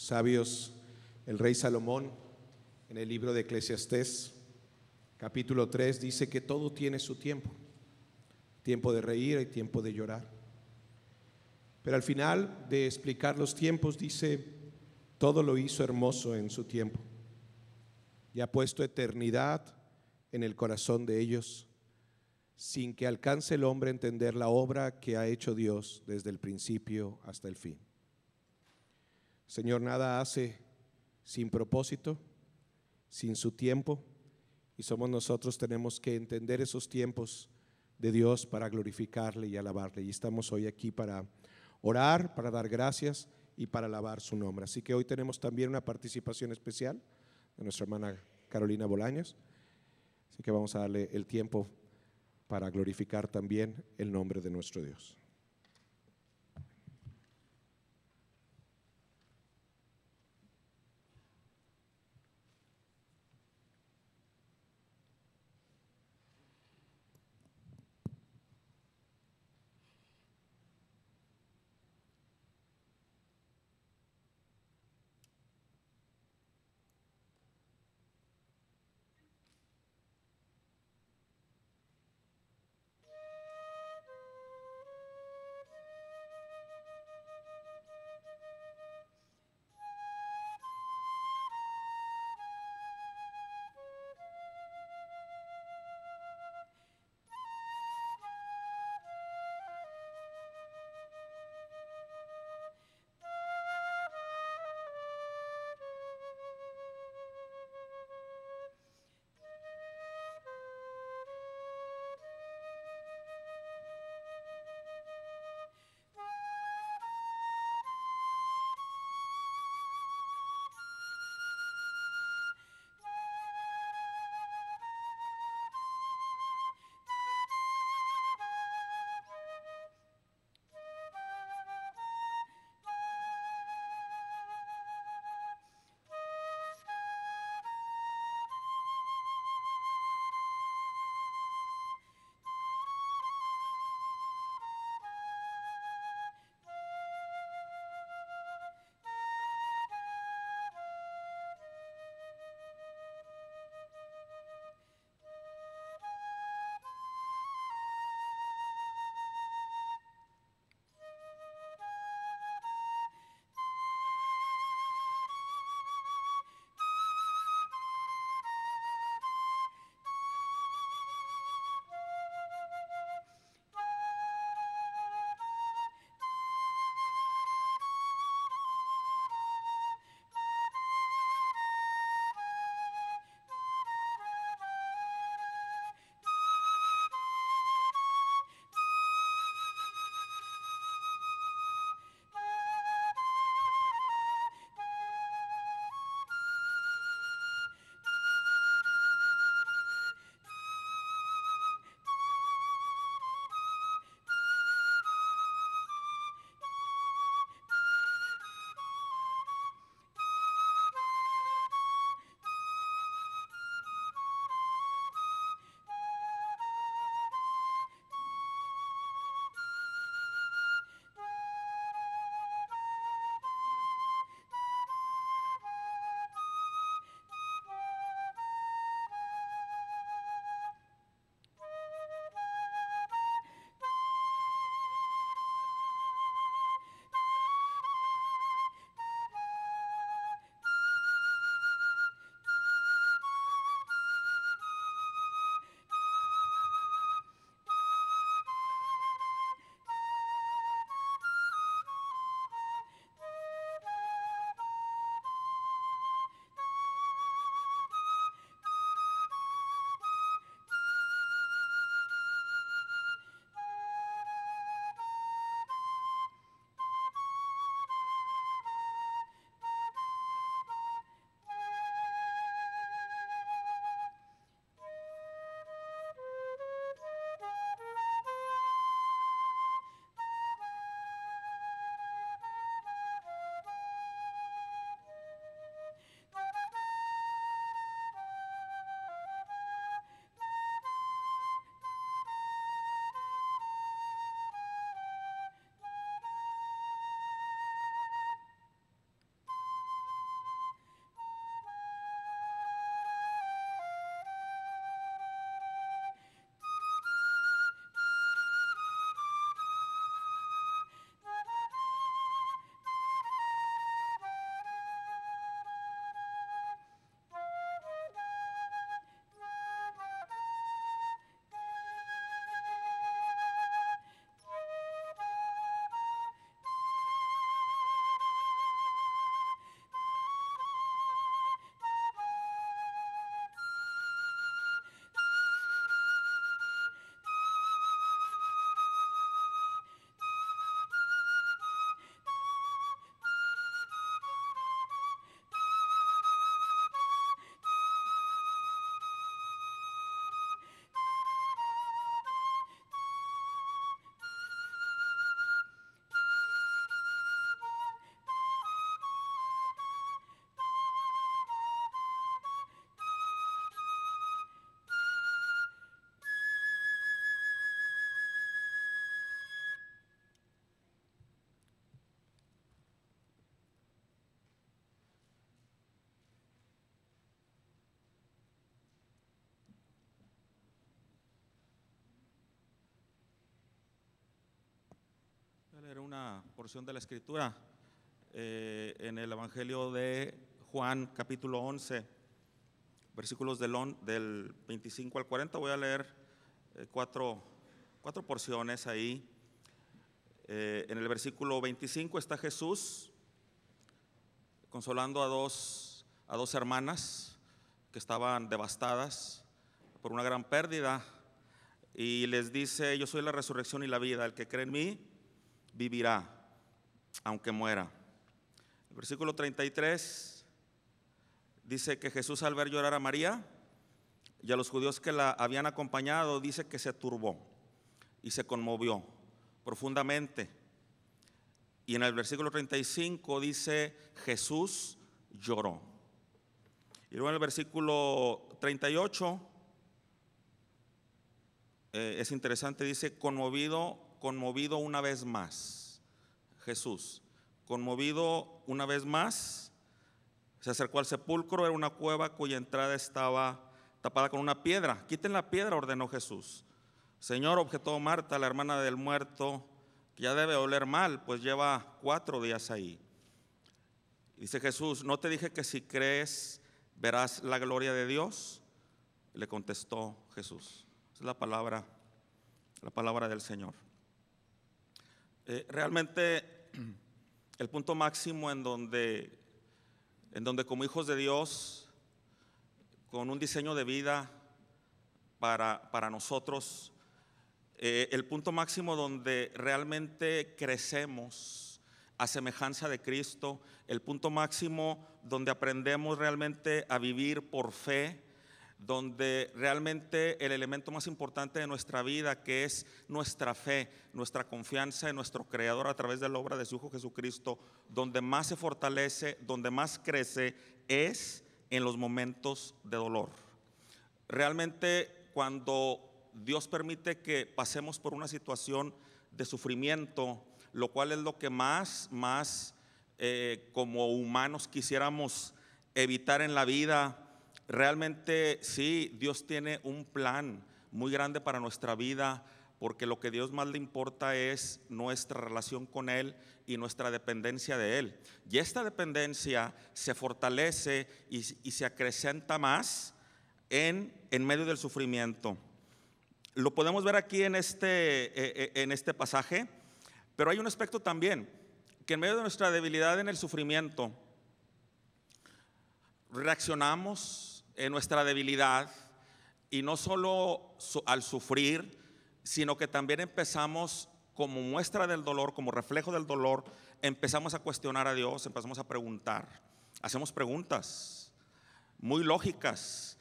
sabios, el rey Salomón, en el libro de Eclesiastés, capítulo 3, dice que todo tiene su tiempo. Tiempo de reír y tiempo de llorar. Pero al final de explicar los tiempos dice, todo lo hizo hermoso en su tiempo y ha puesto eternidad en el corazón de ellos, sin que alcance el hombre a entender la obra que ha hecho Dios desde el principio hasta el fin. Señor, nada hace sin propósito, sin su tiempo, y somos nosotros tenemos que entender esos tiempos de Dios para glorificarle y alabarle. Y estamos hoy aquí para orar, para dar gracias y para alabar su nombre. Así que hoy tenemos también una participación especial de nuestra hermana Carolina Bolaños. Así que vamos a darle el tiempo para glorificar también el nombre de nuestro Dios. Leer una porción de la Escritura en el Evangelio de Juan, capítulo 11, versículos del 25 al 40. Voy a leer cuatro porciones ahí. En el versículo 25 está Jesús consolando a dos hermanas que estaban devastadas por una gran pérdida, y les dice: yo soy la resurrección y la vida, el que cree en mí vivirá aunque muera. El versículo 33 dice que Jesús, al ver llorar a María y a los judíos que la habían acompañado, dice que se turbó y se conmovió profundamente. Y en el versículo 35 dice: Jesús lloró. Y luego en el versículo 38 es interesante, dice: conmovido una vez más. Jesús, conmovido una vez más, se acercó al sepulcro. Era una cueva cuya entrada estaba tapada con una piedra. Quiten la piedra, ordenó Jesús. Señor, objetó Marta, la hermana del muerto, que ya debe oler mal, pues lleva 4 días ahí. Dice Jesús: ¿no te dije que si crees verás la gloria de Dios? Le contestó Jesús. Esa es la palabra del Señor. Realmente el punto máximo en donde como hijos de Dios, con un diseño de vida para nosotros, el punto máximo donde realmente crecemos a semejanza de Cristo, el punto máximo donde aprendemos realmente a vivir por fe, donde realmente el elemento más importante de nuestra vida, que es nuestra fe, nuestra confianza en nuestro Creador a través de la obra de su Hijo Jesucristo, donde más se fortalece, donde más crece, es en los momentos de dolor. Realmente cuando Dios permite que pasemos por una situación de sufrimiento, lo cual es lo que más como humanos quisiéramos evitar en la vida. Realmente sí, Dios tiene un plan muy grande para nuestra vida, porque lo que a Dios más le importa es nuestra relación con Él y nuestra dependencia de Él. Y esta dependencia se fortalece y se acrecenta más en medio del sufrimiento. Lo podemos ver aquí en este pasaje, pero hay un aspecto también, que en medio de nuestra debilidad en el sufrimiento, reaccionamos en nuestra debilidad, y no solo al sufrir, sino que también empezamos, como muestra del dolor, como reflejo del dolor, empezamos a cuestionar a Dios, empezamos a preguntar, hacemos preguntas muy lógicas,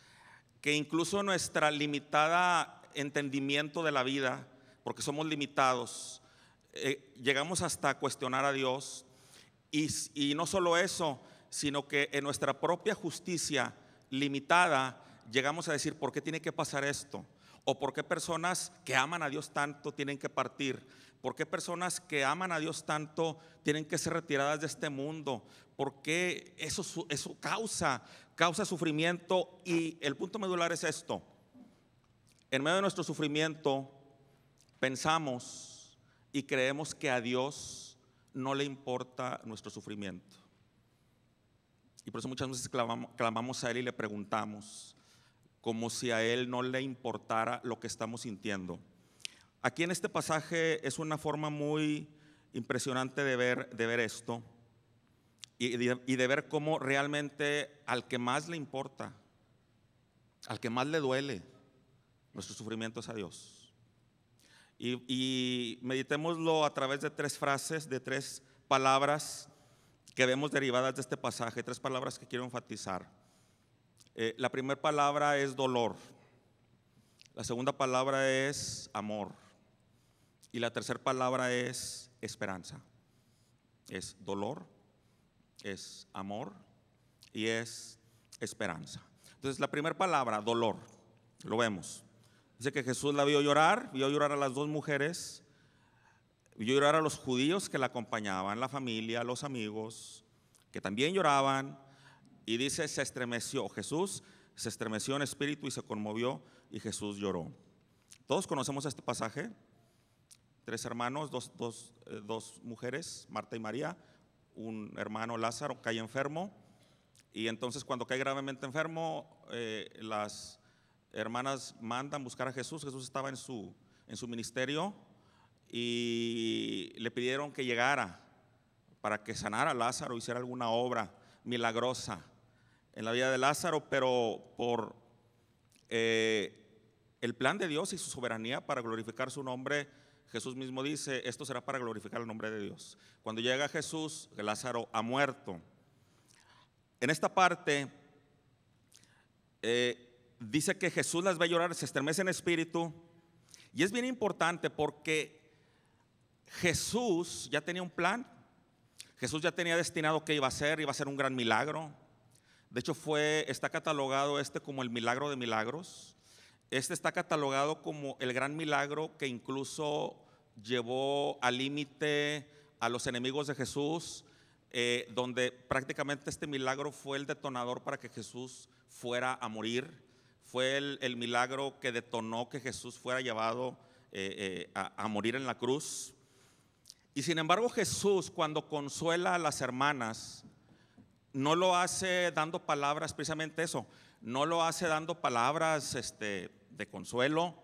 que incluso nuestra limitada entendimiento de la vida, porque somos limitados, llegamos hasta a cuestionar a Dios. Y no solo eso, sino que en nuestra propia justicia limitada llegamos a decir: ¿por qué tiene que pasar esto? ¿O por qué personas que aman a Dios tanto tienen que partir? ¿Por qué personas que aman a Dios tanto tienen que ser retiradas de este mundo? ¿Por qué eso causa sufrimiento? Y el punto medular es esto: en medio de nuestro sufrimiento pensamos y creemos que a Dios no le importa nuestro sufrimiento. Y por eso muchas veces clamamos a Él y le preguntamos, como si a Él no le importara lo que estamos sintiendo. Aquí en este pasaje es una forma muy impresionante de ver esto y de ver cómo realmente al que más le importa, al que más le duele nuestro sufrimiento, es a Dios. Y meditémoslo a través de 3 frases, de 3 palabras que vemos derivadas de este pasaje, 3 palabras que quiero enfatizar. La primera palabra es dolor, la segunda palabra es amor, y la tercera palabra es esperanza. Es dolor, es amor y es esperanza. Entonces, la primera palabra, dolor, lo vemos. Dice que Jesús la vio llorar a las 2 mujeres, vio llorar a los judíos que la acompañaban, la familia, los amigos, que también lloraban, y dice: se estremeció. Jesús se estremeció en espíritu y se conmovió, y Jesús lloró. Todos conocemos este pasaje, 3 hermanos, dos mujeres, Marta y María, un hermano Lázaro cae enfermo, y entonces cuando cae gravemente enfermo, las hermanas mandan buscar a Jesús. Jesús estaba en su ministerio y le pidieron que llegara para que sanara a Lázaro, hiciera alguna obra milagrosa en la vida de Lázaro, pero por el plan de Dios y su soberanía para glorificar su nombre, Jesús mismo dice: esto será para glorificar el nombre de Dios. Cuando llega Jesús, Lázaro ha muerto. En esta parte dice que Jesús las ve llorar, se estremece en espíritu, y es bien importante porque Jesús ya tenía un plan. Jesús ya tenía destinado qué iba a ser un gran milagro. De hecho está catalogado como el milagro de milagros. Está catalogado como el gran milagro que incluso llevó al límite a los enemigos de Jesús, donde prácticamente este milagro fue el detonador para que Jesús fuera a morir. Fue el milagro que detonó que Jesús fuera llevado a morir en la cruz. Y sin embargo, Jesús, cuando consuela a las hermanas, no lo hace dando palabras, precisamente eso, no lo hace dando palabras de consuelo,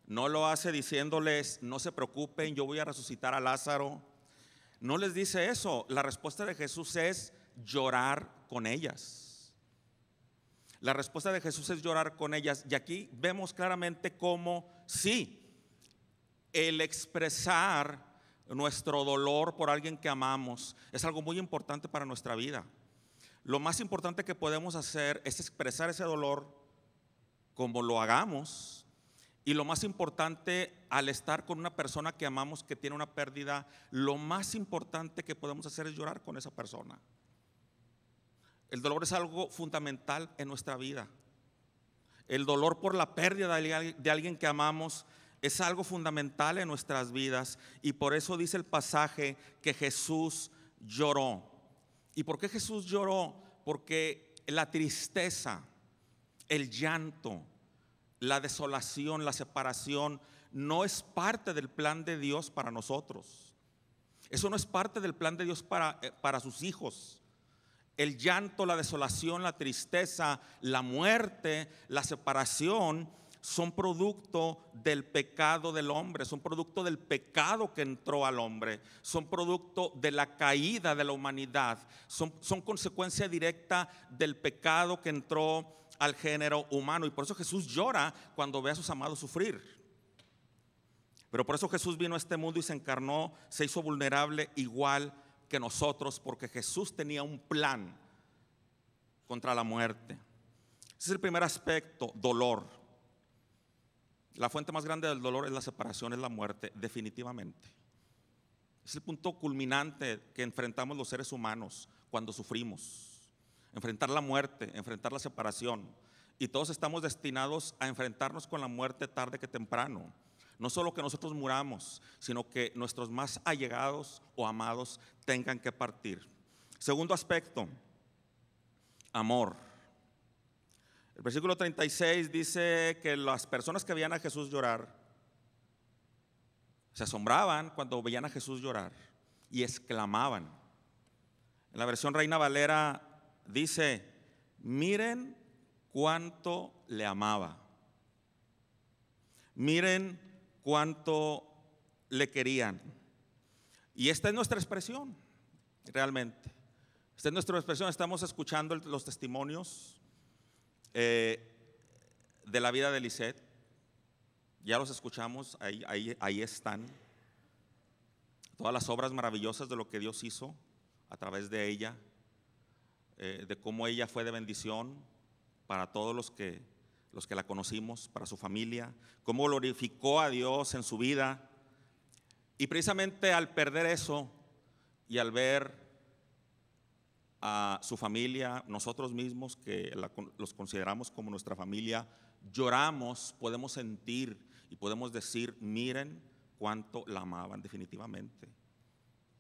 no lo hace diciéndoles: no se preocupen, yo voy a resucitar a Lázaro. No les dice eso. La respuesta de Jesús es llorar con ellas. La respuesta de Jesús es llorar con ellas. Y aquí vemos claramente cómo sí, el expresar nuestro dolor por alguien que amamos es algo muy importante para nuestra vida. Lo más importante que podemos hacer es expresar ese dolor como lo hagamos. Y lo más importante, al estar con una persona que amamos que tiene una pérdida, lo más importante que podemos hacer es llorar con esa persona. El dolor es algo fundamental en nuestra vida. El dolor por la pérdida de alguien que amamos es algo fundamental en nuestras vidas, y por eso dice el pasaje que Jesús lloró. ¿Y por qué Jesús lloró? Porque la tristeza, el llanto, la desolación, la separación no es parte del plan de Dios para nosotros. Eso no es parte del plan de Dios para sus hijos. El llanto, la desolación, la tristeza, la muerte, la separación son producto del pecado del hombre, son producto del pecado que entró al hombre, son producto de la caída de la humanidad, son consecuencia directa del pecado que entró al género humano. Y por eso Jesús llora cuando ve a sus amados sufrir. Pero por eso Jesús vino a este mundo y se encarnó, se hizo vulnerable igual que nosotros, porque Jesús tenía un plan contra la muerte. Ese es el primer aspecto: dolor. La fuente más grande del dolor es la separación, es la muerte, definitivamente. Es el punto culminante que enfrentamos los seres humanos cuando sufrimos. Enfrentar la muerte, enfrentar la separación. Y todos estamos destinados a enfrentarnos con la muerte tarde que temprano. No solo que nosotros muramos, sino que nuestros más allegados o amados tengan que partir. Segundo aspecto: amor. El versículo 36 dice que las personas que veían a Jesús llorar se asombraban cuando veían a Jesús llorar y exclamaban. En la versión Reina Valera dice: miren cuánto le amaba, miren cuánto le querían. Y esta es nuestra expresión, realmente. Esta es nuestra expresión. Estamos escuchando los testimonios de la vida de Lisette. Ya los escuchamos, ahí están todas las obras maravillosas de lo que Dios hizo a través de ella, de cómo ella fue de bendición para todos los que la conocimos, para su familia, cómo glorificó a Dios en su vida. Y precisamente al perder eso y al ver a su familia, nosotros mismos que los consideramos como nuestra familia, lloramos, podemos sentir y podemos decir: miren cuánto la amaban. Definitivamente,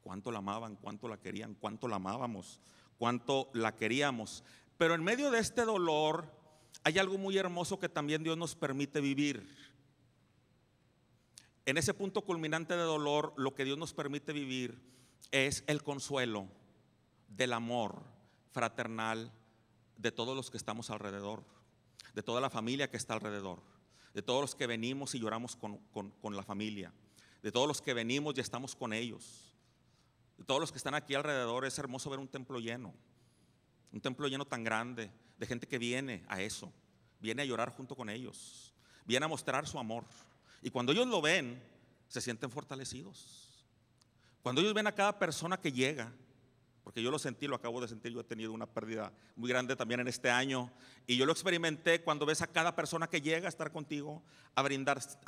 cuánto la amaban, cuánto la querían, cuánto la amábamos, cuánto la queríamos. Pero en medio de este dolor hay algo muy hermoso que también Dios nos permite vivir. en ese punto culminante de dolor, lo que Dios nos permite vivir es el consuelo del amor fraternal de todos los que estamos alrededor, de toda la familia que está alrededor, de todos los que venimos y lloramos con la familia, de todos los que venimos y estamos con ellos, de todos los que están aquí alrededor. Es hermoso ver un templo lleno tan grande, de gente que viene a eso, viene a llorar junto con ellos, viene a mostrar su amor. Y cuando ellos lo ven, se sienten fortalecidos. Cuando ellos ven a cada persona que llega, porque yo lo sentí, lo acabo de sentir, yo he tenido una pérdida muy grande también en este año, y yo lo experimenté cuando ves a cada persona que llega a estar contigo, a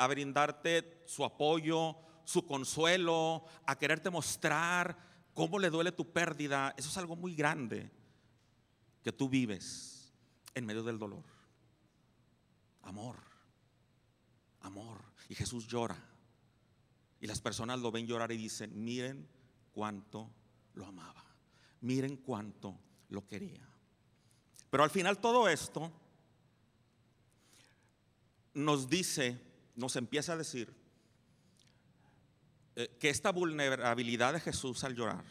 brindarte su apoyo, su consuelo, a quererte mostrar cómo le duele tu pérdida. Eso es algo muy grande que tú vives en medio del dolor. Amor, amor. Y Jesús llora, y las personas lo ven llorar y dicen: miren cuánto lo amaba, miren cuánto lo quería. Pero al final todo esto nos dice, nos empieza a decir que esta vulnerabilidad de Jesús al llorar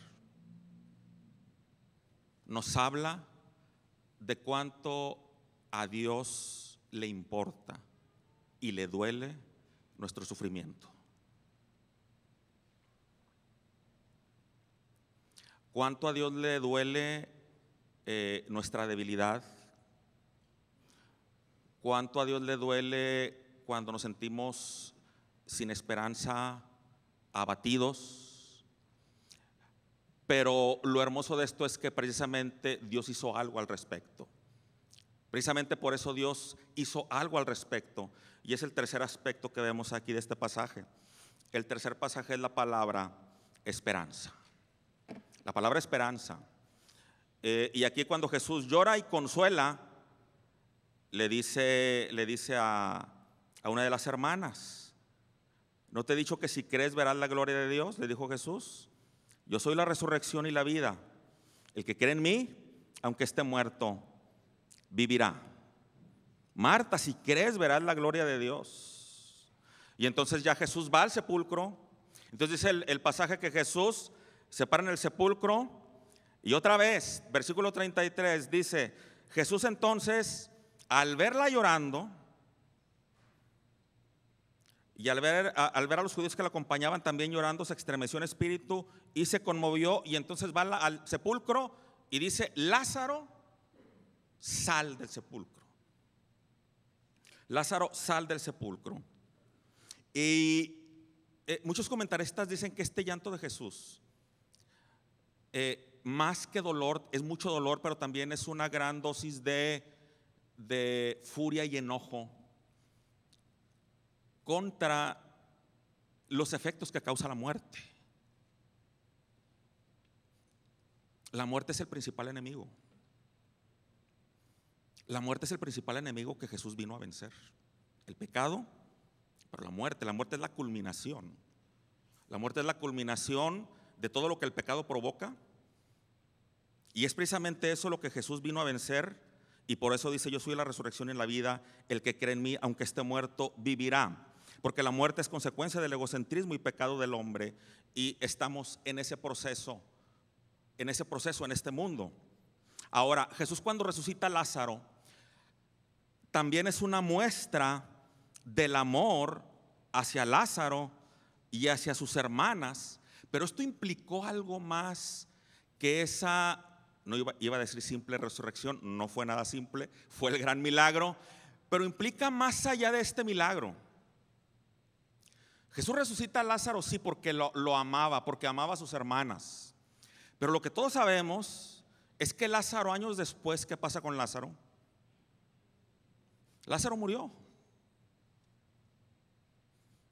nos habla de cuánto a Dios le importa y le duele nuestro sufrimiento. Cuánto a Dios le duele nuestra debilidad. Cuánto a Dios le duele cuando nos sentimos sin esperanza, abatidos. Pero lo hermoso de esto es que precisamente Dios hizo algo al respecto. Precisamente por eso Dios hizo algo al respecto. Y es el tercer aspecto que vemos aquí de este pasaje. El tercer pasaje es la palabra esperanza. La palabra esperanza. Y aquí cuando Jesús llora y consuela, le dice a una de las hermanas: ¿no te he dicho que si crees verás la gloria de Dios? Le dijo Jesús: yo soy la resurrección y la vida. El que cree en mí, aunque esté muerto, vivirá. Marta, si crees verás la gloria de Dios. Y entonces ya Jesús va al sepulcro. Entonces dice el pasaje que Jesús se para en el sepulcro, y otra vez, versículo 33 dice: Jesús entonces, al verla llorando, y al ver a los judíos que la acompañaban también llorando, se estremeció en espíritu y se conmovió. Y entonces va al sepulcro y dice: Lázaro, sal del sepulcro. Lázaro, sal del sepulcro. Y muchos comentaristas dicen que este llanto de Jesús, más que dolor, es mucho dolor, pero también es una gran dosis de furia y enojo contra los efectos que causa la muerte. La muerte es el principal enemigo. La muerte es el principal enemigo que Jesús vino a vencer. El pecado, pero la muerte es la culminación. La muerte es la culminación de todo lo que el pecado provoca. Y es precisamente eso lo que Jesús vino a vencer. Y por eso dice: yo soy la resurrección y la vida. El que cree en mí, aunque esté muerto, vivirá. Porque la muerte es consecuencia del egocentrismo y pecado del hombre. Y estamos en ese proceso, en este mundo. Ahora, Jesús cuando resucita a Lázaro, también es una muestra del amor hacia Lázaro y hacia sus hermanas. Pero esto implicó algo más que esa, no iba a decir simple resurrección, no fue nada simple, fue el gran milagro, pero implica más allá de este milagro. Jesús resucita a Lázaro, sí, porque lo amaba, porque amaba a sus hermanas. Pero lo que todos sabemos es que Lázaro, años después, ¿qué pasa con Lázaro? Lázaro murió.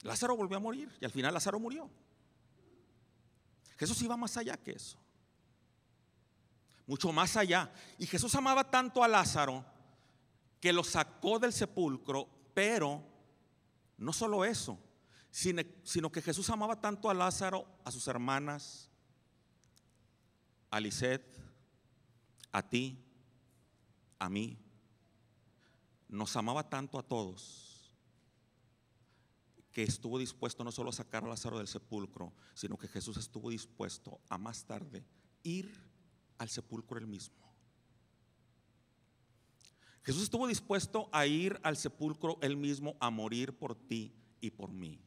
Lázaro volvió a morir y al final Lázaro murió. Jesús iba más allá que eso, mucho más allá. Y Jesús amaba tanto a Lázaro que lo sacó del sepulcro. Pero no solo eso, sino que Jesús amaba tanto a Lázaro, a sus hermanas, a Lisette, a ti, a mí. Nos amaba tanto a todos que estuvo dispuesto no solo a sacar a Lázaro del sepulcro, sino que Jesús estuvo dispuesto a más tarde ir al sepulcro él mismo. Jesús estuvo dispuesto a ir al sepulcro él mismo, a morir por ti y por mí,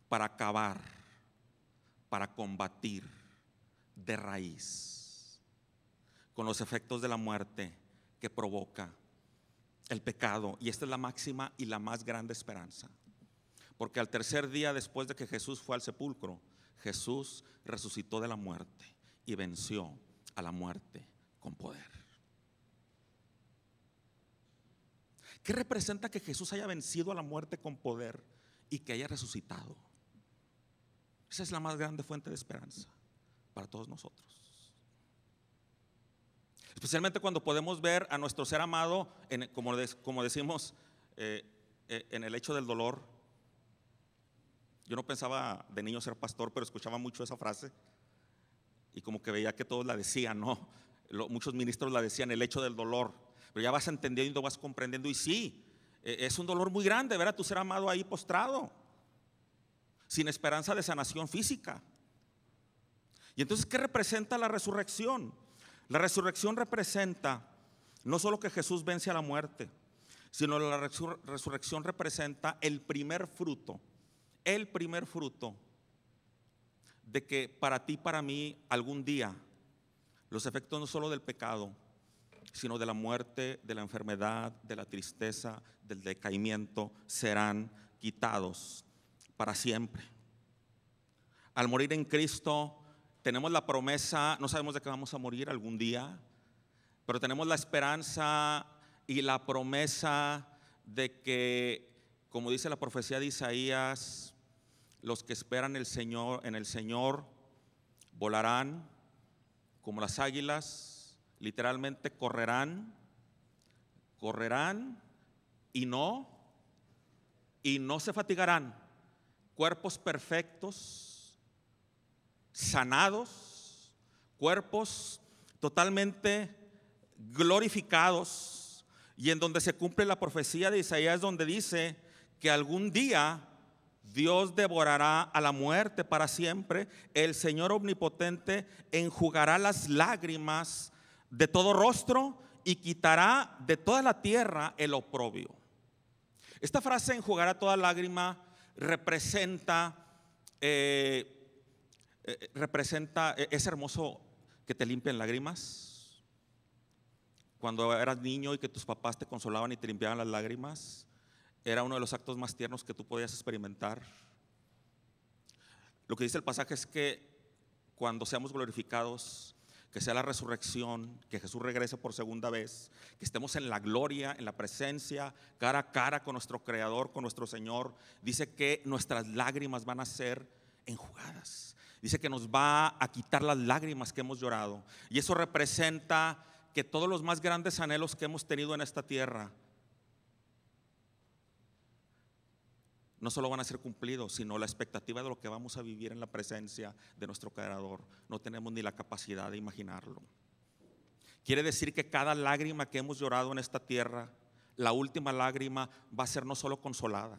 para acabar, para combatir de raíz con los efectos de la muerte que provoca el pecado. Y esta es la máxima y la más grande esperanza, porque al tercer día después de que Jesús fue al sepulcro, Jesús resucitó de la muerte y venció a la muerte con poder. ¿Qué representa que Jesús haya vencido a la muerte con poder y que haya resucitado? Esa es la más grande fuente de esperanza para todos nosotros. Especialmente cuando podemos ver a nuestro ser amado, como decimos, en el hecho del dolor. Yo no pensaba de niño ser pastor, pero escuchaba mucho esa frase y como que veía que todos la decían, ¿no? Muchos ministros la decían, el hecho del dolor. Pero ya vas entendiendo, vas comprendiendo, y sí, es un dolor muy grande ver a tu ser amado ahí postrado, sin esperanza de sanación física. Y entonces, ¿qué representa la resurrección? La resurrección representa no solo que Jesús vence a la muerte, sino la resurrección representa el primer fruto de que para ti, para mí, algún día los efectos no solo del pecado, sino de la muerte, de la enfermedad, de la tristeza, del decaimiento, serán quitados para siempre. Al morir en Cristo tenemos la promesa, no sabemos de qué vamos a morir algún día, pero tenemos la esperanza y la promesa de que, como dice la profecía de Isaías, los que esperan en el Señor volarán como las águilas. Literalmente correrán y no se fatigarán. Cuerpos perfectos, sanados, cuerpos totalmente glorificados, y en donde se cumple la profecía de Isaías, donde dice que algún día Dios devorará a la muerte para siempre. El Señor omnipotente enjugará las lágrimas de todo rostro y quitará de toda la tierra el oprobio. Esta frase, enjugará toda lágrima, representa, es hermoso que te limpien lágrimas. Cuando eras niño y que tus papás te consolaban y te limpiaban las lágrimas, era uno de los actos más tiernos que tú podías experimentar. Lo que dice el pasaje es que cuando seamos glorificados, que sea la resurrección, que Jesús regrese por segunda vez, que estemos en la gloria, en la presencia, cara a cara con nuestro Creador, con nuestro Señor, dice que nuestras lágrimas van a ser enjugadas. Dice que nos va a quitar las lágrimas que hemos llorado. Y eso representa que todos los más grandes anhelos que hemos tenido en esta tierra no solo van a ser cumplidos, sino la expectativa de lo que vamos a vivir en la presencia de nuestro Creador. No tenemos ni la capacidad de imaginarlo. Quiere decir que cada lágrima que hemos llorado en esta tierra, la última lágrima va a ser no solo consolada,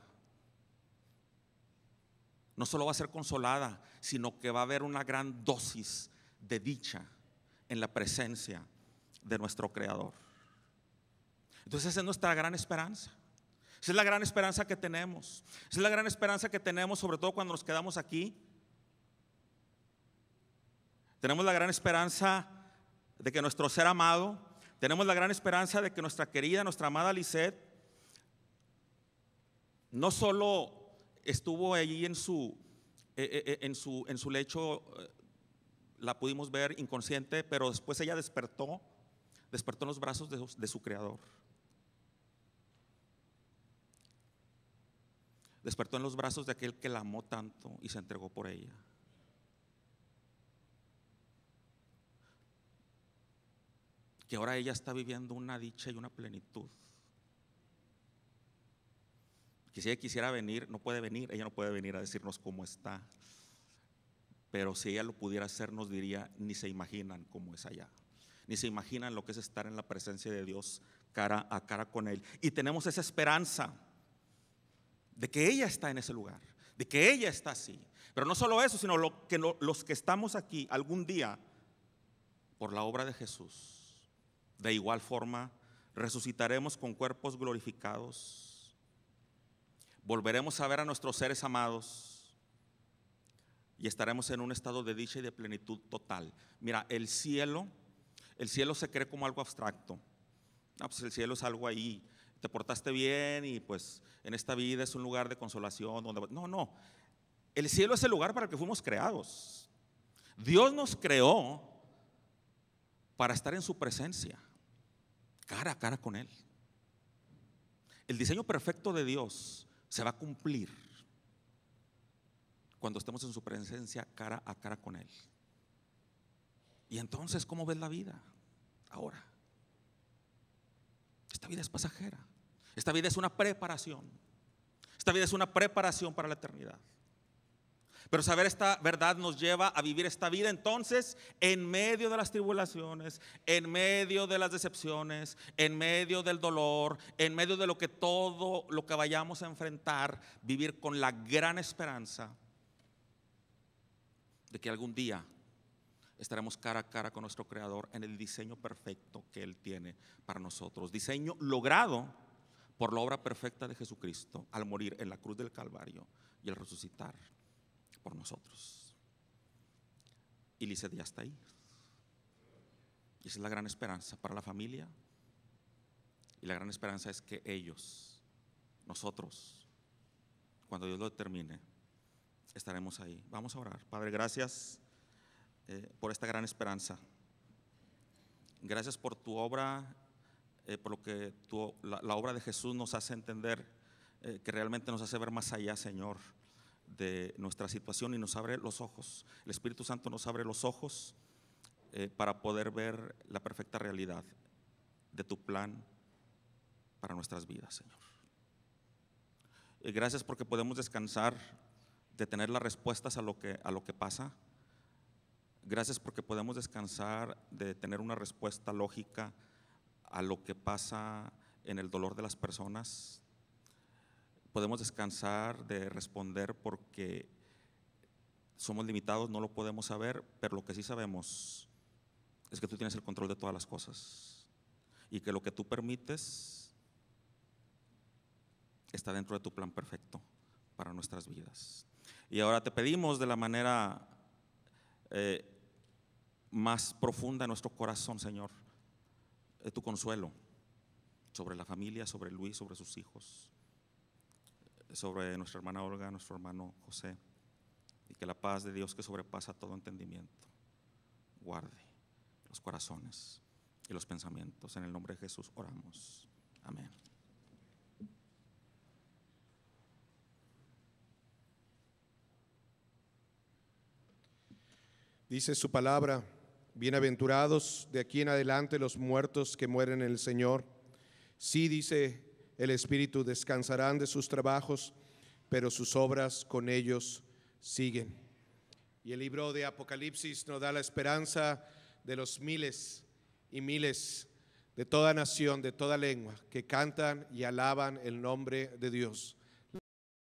no solo va a ser consolada, sino que va a haber una gran dosis de dicha en la presencia de nuestro Creador. Entonces esa es nuestra gran esperanza. Esa es la gran esperanza que tenemos. Esa es la gran esperanza que tenemos, sobre todo cuando nos quedamos aquí. Tenemos la gran esperanza de que nuestro ser amado, tenemos la gran esperanza de que nuestra querida, nuestra amada Lisette, no solo estuvo allí en su lecho, la pudimos ver inconsciente, pero después ella despertó en los brazos de su Creador. Despertó en los brazos de aquel que la amó tanto y se entregó por ella. Que ahora ella está viviendo una dicha y una plenitud. Que si ella quisiera venir, no puede venir, ella no puede venir a decirnos cómo está. Pero si ella lo pudiera hacer, nos diría: ni se imaginan cómo es allá, ni se imaginan lo que es estar en la presencia de Dios cara a cara con Él. Y tenemos esa esperanza de que ella está en ese lugar, de que ella está así. Pero no solo eso, sino los que estamos aquí algún día, por la obra de Jesús, de igual forma resucitaremos con cuerpos glorificados, volveremos a ver a nuestros seres amados y estaremos en un estado de dicha y de plenitud total. Mira, el cielo se cree como algo abstracto. No, pues el cielo es algo ahí, te portaste bien y pues en esta vida es un lugar de consolación donde... No, el cielo es el lugar para el que fuimos creados. Dios nos creó para estar en su presencia, cara a cara con Él. El diseño perfecto de Dios se va a cumplir cuando estemos en su presencia cara a cara con Él. Y entonces, ¿cómo ves la vida ahora? Esta vida es pasajera. Esta vida es una preparación. Esta vida es una preparación para la eternidad. Pero saber esta verdad nos lleva a vivir esta vida entonces en medio de las tribulaciones, en medio de las decepciones, en medio del dolor, en medio de todo lo que vayamos a enfrentar, vivir con la gran esperanza de que algún día estaremos cara a cara con nuestro Creador en el diseño perfecto que Él tiene para nosotros. Diseño logrado por la obra perfecta de Jesucristo al morir en la cruz del Calvario y al resucitar por nosotros. Y Lizeth ya está ahí. Y esa es la gran esperanza para la familia. Y la gran esperanza es que nosotros, cuando Dios lo determine, estaremos ahí. Vamos a orar. Padre, gracias por esta gran esperanza. Gracias por tu obra, por lo que la obra de Jesús nos hace entender, que realmente nos hace ver más allá, Señor, de nuestra situación y nos abre los ojos. El Espíritu Santo nos abre los ojos para poder ver la perfecta realidad de tu plan para nuestras vidas, Señor. Gracias porque podemos descansar de tener las respuestas a lo que pasa. Gracias porque podemos descansar de tener una respuesta lógica a lo que pasa en el dolor de las personas. Podemos descansar de responder porque somos limitados, no lo podemos saber, pero lo que sí sabemos es que tú tienes el control de todas las cosas y que lo que tú permites está dentro de tu plan perfecto para nuestras vidas. Y ahora te pedimos de la manera más profunda de nuestro corazón, Señor, tu consuelo sobre la familia, sobre Luis, sobre sus hijos, sobre nuestra hermana Olga, nuestro hermano José, y que la paz de Dios que sobrepasa todo entendimiento guarde los corazones y los pensamientos. En el nombre de Jesús oramos. Amén. Dice su palabra: bienaventurados de aquí en adelante los muertos que mueren en el Señor. Sí, dice el Espíritu, descansarán de sus trabajos, pero sus obras con ellos siguen. Y el libro de Apocalipsis nos da la esperanza de los miles y miles de toda nación, de toda lengua, que cantan y alaban el nombre de Dios.